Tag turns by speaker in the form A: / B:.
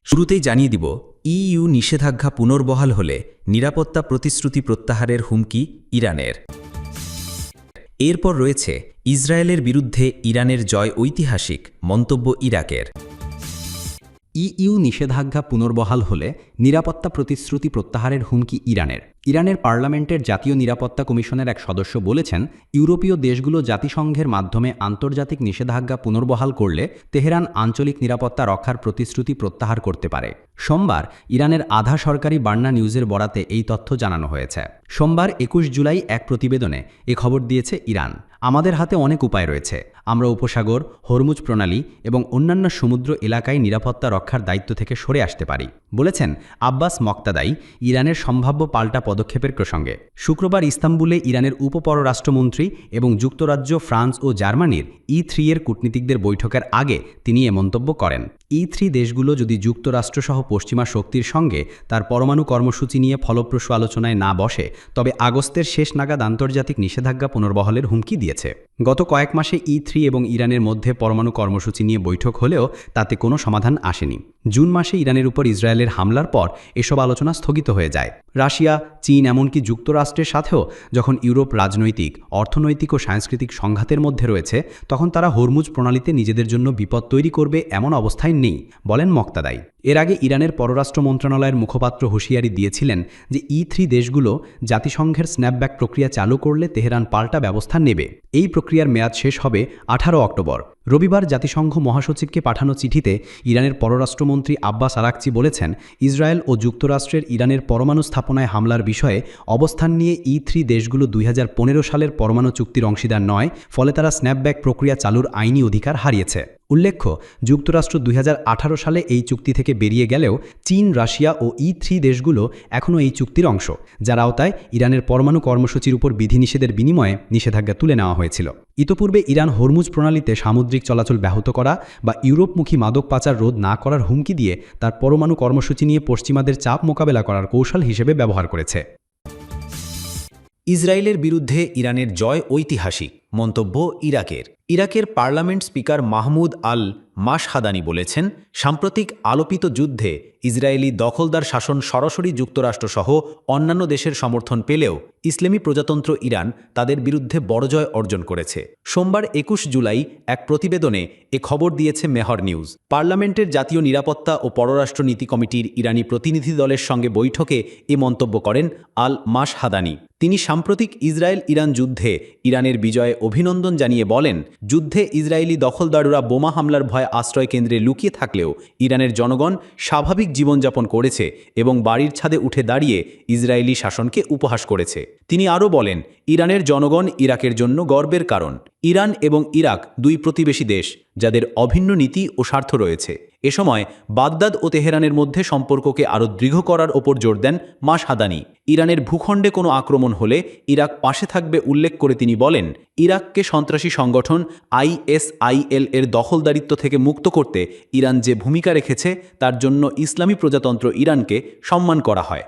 A: শুরুতেই জানিয়ে দিব, ইইউ নিষেধাজ্ঞা পুনর্বহাল হলে নিরাপত্তা প্রতিশ্রুতি প্রত্যাহারের হুমকি ইরানের। এরপর রয়েছে ইসরায়েলের বিরুদ্ধে ইরানের জয় ঐতিহাসিক, মন্তব্য ইরাকের।
B: ইইউ নিষেধাজ্ঞা পুনর্বহাল হলে নিরাপত্তা প্রতিশ্রুতি প্রত্যাহারের হুমকি ইরানের। ইরানের পার্লামেন্টের জাতীয় নিরাপত্তা কমিশনের এক সদস্য বলেছেন, ইউরোপীয় দেশগুলো জাতিসংঘের মাধ্যমে আন্তর্জাতিক নিষেধাজ্ঞা পুনর্বহাল করলে তেহরান আঞ্চলিক নিরাপত্তা রক্ষার প্রতিশ্রুতি প্রত্যাহার করতে পারে। সোমবার ইরানের আধা সরকারি বার্না নিউজের বরাতে এই তথ্য জানানো হয়েছে। সোমবার ২১ জুলাই এক প্রতিবেদনে এ খবর দিয়েছে ইরান। আমাদের হাতে অনেক উপায় রয়েছে। আমরা উপসাগর, হরমুজ প্রণালী এবং অন্যান্য সমুদ্র এলাকায় নিরাপত্তা রক্ষার দায়িত্ব থেকে সরে আসতে পারি, বলেছেন আব্বাস মক্তাদাই ইরানের সম্ভাব্য পাল্টা পদক্ষেপের প্রসঙ্গে। শুক্রবার ইস্তাম্বুলে ইরানের উপপররাষ্ট্রমন্ত্রী এবং যুক্তরাজ্য, ফ্রান্স ও জার্মানির E3 এর কূটনীতিকদের বৈঠকের আগে তিনি এ মন্তব্য করেন। E3 দেশগুলো যদি যুক্তরাষ্ট্রসহ পশ্চিমা শক্তির সঙ্গে তার পরমাণু কর্মসূচি নিয়ে ফলপ্রসূ আলোচনায় না বসে, তবে আগস্টের শেষ নাগাদ আন্তর্জাতিক নিষেধাজ্ঞা পুনর্বহালের হুমকি দিয়েছে। গত কয়েক মাসে E3 এবং ইরানের মধ্যে পরমাণু কর্মসূচি নিয়ে বৈঠক হলেও তাতে কোনো সমাধান আসেনি। জুন মাসে ইরানের উপর ইসরায়েলের হামলার পর এসব আলোচনা স্থগিত হয়ে যায়। রাশিয়া, চীন, এমনকি যুক্তরাষ্ট্রের সাথেও যখন ইউরোপ রাজনৈতিক, অর্থনৈতিক ও সাংস্কৃতিক সংঘাতের মধ্যে রয়েছে, তখন তারা হরমুজ প্রণালীতে নিজেদের জন্য বিপদ তৈরি করবে এমন অবস্থায় নেই, বলেন মক্তাদাই। এর আগে ইরানের পররাষ্ট্র মন্ত্রণালয়ের মুখপাত্র হুঁশিয়ারি দিয়েছিলেন যে E3 দেশগুলো জাতিসংঘের স্ন্যাপব্যাক প্রক্রিয়া চালু করলে তেহরান পাল্টা ব্যবস্থা নেবে। এই প্রক্রিয়ার মেয়াদ শেষ হবে 18 অক্টোবর। রবিবার জাতিসংঘ মহাসচিবকে পাঠানো চিঠিতে ইরানের পররাষ্ট্রমন্ত্রী আব্বাস আরাকচি বলেছেন, ইসরায়েল ও যুক্তরাষ্ট্রের ইরানের পরমাণু স্থাপনায় হামলার বিষয়ে অবস্থান নিয়ে E3 দেশগুলো 2015 সালের পরমাণু চুক্তির অংশীদার নয়, ফলে তারা স্ন্যাপব্যাক প্রক্রিয়া চালুর আইনি অধিকার হারিয়েছে। উল্লেখ্য, যুক্তরাষ্ট্র 2018 সালে এই চুক্তি থেকে বেরিয়ে গেলেও চীন, রাশিয়া ও E3 দেশগুলো এখনও এই চুক্তির অংশ, যার আওতায় ইরানের পরমাণু কর্মসূচির উপর বিধিনিষেধের বিনিময়ে নিষেধাজ্ঞা তুলে নেওয়া হয়েছিল। ইতোপূর্বে ইরান হরমুজ প্রণালীতে সামুদ্রিক চলাচল ব্যাহত করা বা ইউরোপমুখী মাদক পাচার রোধ না করার হুমকি দিয়ে তার পরমাণু কর্মসূচি নিয়ে পশ্চিমাদের চাপ মোকাবেলা করার কৌশল হিসেবে ব্যবহার করেছে।
A: ইসরায়েলের বিরুদ্ধে ইরানের জয় ঐতিহাসিক, মন্তব্য ইরাকের। ইরাকের পার্লামেন্ট স্পিকার মাহমুদ আল মাশহাদানি বলেছেন, সাম্প্রতিক আলোপিত যুদ্ধে ইসরায়েলি দখলদার শাসন সরাসরি যুক্তরাষ্ট্রসহ অন্যান্য দেশের সমর্থন পেলেও ইসলামী প্রজাতন্ত্র ইরান তাদের বিরুদ্ধে বড় জয় অর্জন করেছে। সোমবার ২১ জুলাই এক প্রতিবেদনে এ খবর দিয়েছে মেহর নিউজ। পার্লামেন্টের জাতীয় নিরাপত্তা ও পররাষ্ট্র নীতি কমিটির ইরানি প্রতিনিধি দলের সঙ্গে বৈঠকে এ মন্তব্য করেন আল মাশহাদানি। তিনি সাম্প্রতিক ইসরায়েল-ইরান যুদ্ধে ইরানের বিজয়ে অভিনন্দন জানিয়ে বলেন, যুদ্ধে ইসরায়েলি দখলদাররা বোমা হামলার ভয়ে আশ্রয় কেন্দ্রে লুকিয়ে থাকলেও ইরানের জনগণ স্বাভাবিক জীবনযাপন করেছে এবং বাড়ির ছাদে উঠে দাঁড়িয়ে ইসরায়েলি শাসনকে উপহাস করেছে। তিনি আরও বলেন, ইরানের জনগণ ইরাকের জন্য গর্বের কারণ। ইরান এবং ইরাক দুই প্রতিবেশী দেশ, যাদের অভিন্ন নীতি ও স্বার্থ রয়েছে। এ সময় বাগদাদ ও তেহরানের মধ্যে সম্পর্ককে আরও দৃঢ় করার ওপর জোর দেন মাশহাদানি। ইরানের ভূখণ্ডে কোনো আক্রমণ হলে ইরাক পাশে থাকবে উল্লেখ করে তিনি বলেন, ইরাককে সন্ত্রাসী সংগঠন ISIL এর দখলদারিত্ব থেকে মুক্ত করতে ইরান যে ভূমিকা রেখেছে তার জন্য ইসলামী প্রজাতন্ত্র ইরানকে সম্মান করা হয়।